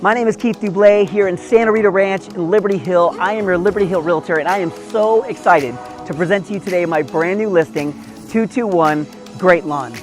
My name is Keith Duble here in Santa Rita Ranch in Liberty Hill. I am your Liberty Hill Realtor, and I am so excited to present to you today my brand new listing, 221 Great Lawn.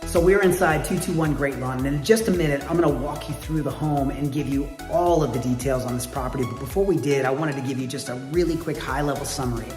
So we're inside 221 Great Lawn, and in just a minute, I'm gonna walk you through the home and give you all of the details on this property. But before we did, I wanted to give you just a really quick high-level summary.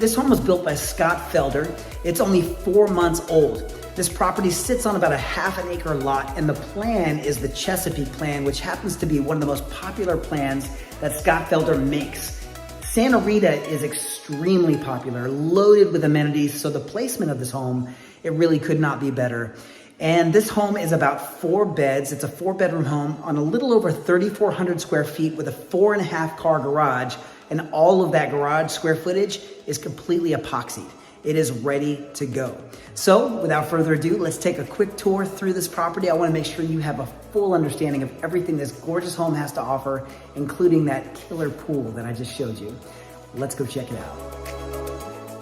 This home was built by Scott Felder. It's only 4 months old. This property sits on about a ½ acre lot, and the plan is the Chesapeake plan, which happens to be one of the most popular plans that Scott Felder makes. Santa Rita is extremely popular, loaded with amenities, so the placement of this home, it really could not be better. And this home is about 4 beds. It's a 4-bedroom home on a little over 3,400 square feet with a 4.5 car garage. And all of that garage square footage is completely epoxied. It is ready to go. So without further ado, let's take a quick tour through this property. I want to make sure you have a full understanding of everything this gorgeous home has to offer, including that killer pool that I just showed you. Let's go check it out.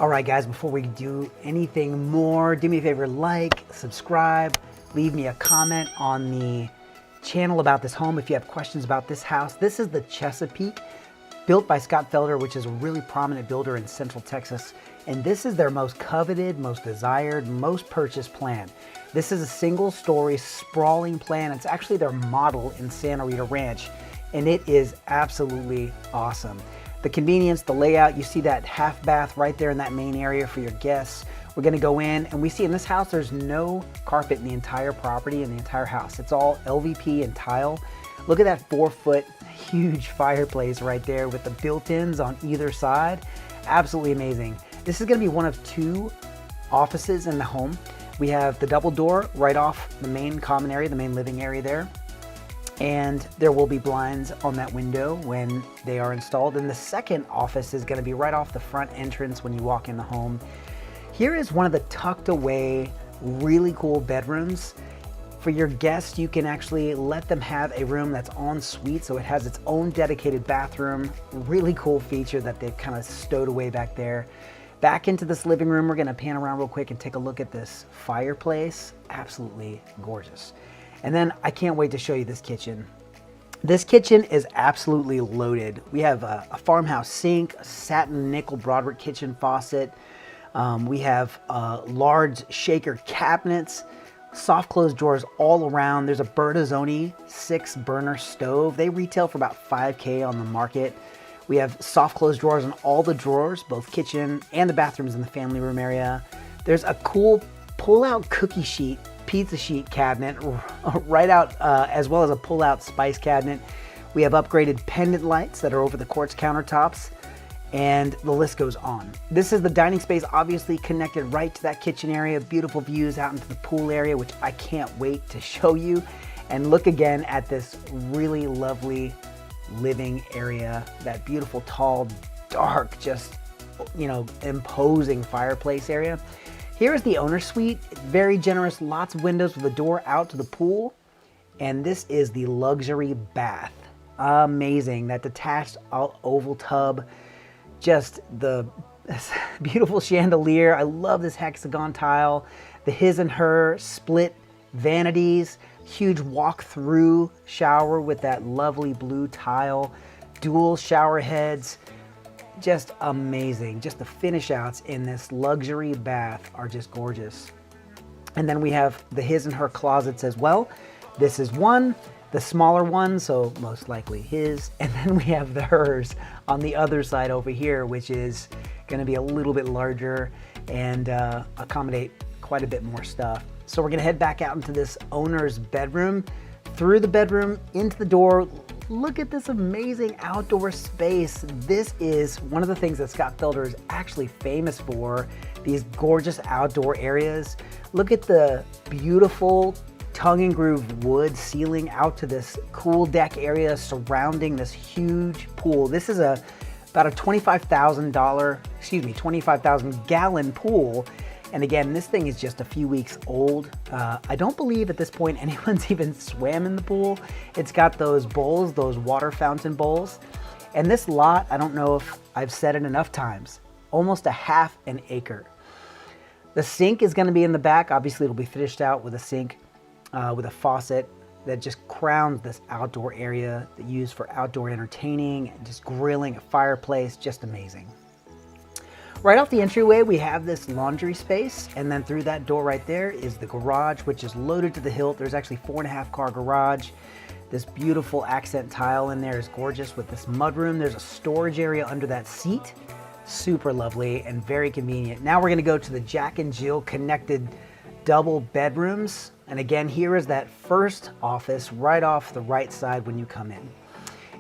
All right, guys, before we do anything more, do me a favor, like, subscribe, leave me a comment on the channel about this home if you have questions about this house. This is the Chesapeake, built by Scott Felder, which is a really prominent builder in Central Texas. And this is their most coveted, most desired, most purchased plan. This is a single-story, sprawling plan. It's actually their model in Santa Rita Ranch, and it is absolutely awesome. The convenience, the layout, you see that half bath right there in that main area for your guests. We're gonna go in and we see in this house, there's no carpet in the entire property, in the entire house. It's all LVP and tile. Look at that 4-foot huge fireplace right there with the built-ins on either side. Absolutely amazing. This is gonna be one of 2 offices in the home. We have the double door right off the main common area, the main living area there. And there will be blinds on that window when they are installed. And the second office is going to be right off the front entrance when you walk in the home. Here is one of the tucked away, really cool bedrooms. For your guests, you can actually let them have a room that's en suite, so it has its own dedicated bathroom. Really cool feature that they've kind of stowed away back there. Back into this living room, we're going to pan around real quick and take a look at this fireplace. Absolutely gorgeous. And then I can't wait to show you this kitchen. This kitchen is absolutely loaded. We have a farmhouse sink, a satin nickel Broadwick kitchen faucet. We have large shaker cabinets, soft close drawers all around. There's a Bertazzoni 6-burner stove. They retail for about $5K on the market. We have soft close drawers in all the drawers, both kitchen and the bathrooms in the family room area. There's a cool pull-out cookie sheet pizza sheet cabinet right out, as well as a pull-out spice cabinet. We have upgraded pendant lights that are over the Quartz countertops, and the list goes on. This is the dining space, obviously connected right to that kitchen area. Beautiful views out into the pool area, which I can't wait to show you. And look again at this really lovely living area, that beautiful, tall, dark, just, you know, imposing fireplace area. Here is the owner's suite, very generous, lots of windows with a door out to the pool. And this is the luxury bath. Amazing, that detached oval tub, just the beautiful chandelier. I love this hexagon tile, the his and her split vanities, huge walk-through shower with that lovely blue tile, dual shower heads. Just amazing. Just the finish outs in this luxury bath are just gorgeous. And then we have the his and her closets as well. This is one, the smaller one, so most likely his. And then we have the hers on the other side over here, which is going to be a little bit larger and accommodate quite a bit more stuff. So we're going to head back out into this owner's bedroom, through the bedroom, into the door. Look at this amazing outdoor space. This is one of the things that Scott Felder is actually famous for, these gorgeous outdoor areas. Look at the beautiful tongue and groove wood ceiling out to this cool deck area surrounding this huge pool. This is about a $25,000 gallon pool. And again, this thing is just a few weeks old. I don't believe at this point anyone's even swam in the pool. It's got those bowls, those water fountain bowls. And this lot, I don't know if I've said it enough times, almost a half an acre. The sink is gonna be in the back. Obviously it'll be finished out with a sink, with a faucet that just crowns this outdoor area that you use for outdoor entertaining, just grilling, a fireplace, just amazing. Right off the entryway, we have this laundry space, and then through that door right there is the garage, which is loaded to the hilt. There's actually 4.5 car garage. This beautiful accent tile in there is gorgeous with this mudroom. There's a storage area under that seat. Super lovely and very convenient. Now we're gonna go to the Jack and Jill connected double bedrooms. And again, here is that first office right off the right side when you come in.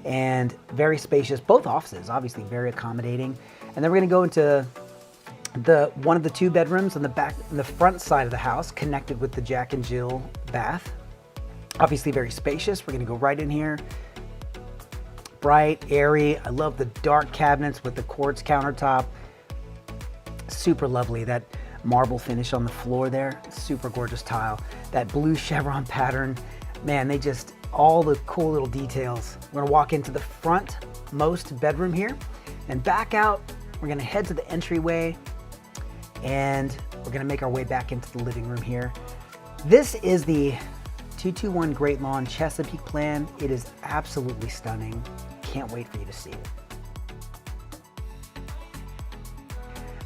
And very spacious, both offices, obviously very accommodating. And then we're gonna go into one of the 2 bedrooms in the front side of the house, connected with the Jack and Jill bath. Obviously very spacious. We're gonna go right in here. Bright, airy. I love the dark cabinets with the quartz countertop. Super lovely. That marble finish on the floor there, super gorgeous tile. That blue chevron pattern, man, all the cool little details. We're gonna walk into the frontmost bedroom here and back out. We're gonna head to the entryway and we're gonna make our way back into the living room here. This is the 221 Great Lawn Chesapeake plan. It is absolutely stunning. Can't wait for you to see it.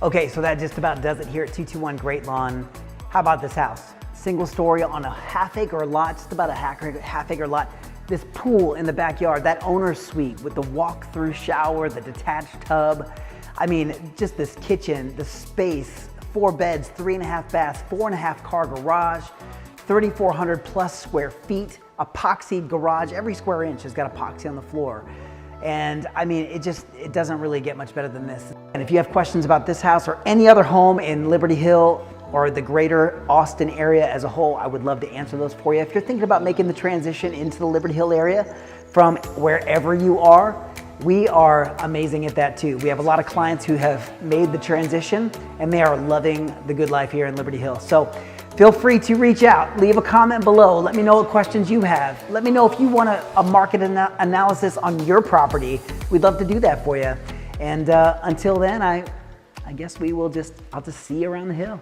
Okay, so that just about does it here at 221 Great Lawn. How about this house? Single story on a half-acre lot, just about a half-acre lot. This pool in the backyard, that owner's suite with the walk-through shower, the detached tub. I mean, just this kitchen, the space, 4 beds, 3.5 baths, 4.5 car garage, 3,400 plus square feet, epoxied garage. Every square inch has got epoxy on the floor. And I mean, it doesn't really get much better than this. And if you have questions about this house or any other home in Liberty Hill or the greater Austin area as a whole, I would love to answer those for you. If you're thinking about making the transition into the Liberty Hill area from wherever you are, we are amazing at that too. We have a lot of clients who have made the transition and they are loving the good life here in Liberty Hill. So feel free to reach out, leave a comment below. Let me know what questions you have. Let me know if you want a market analysis on your property. We'd love to do that for you. And until then, I guess I'll just see you around the hill.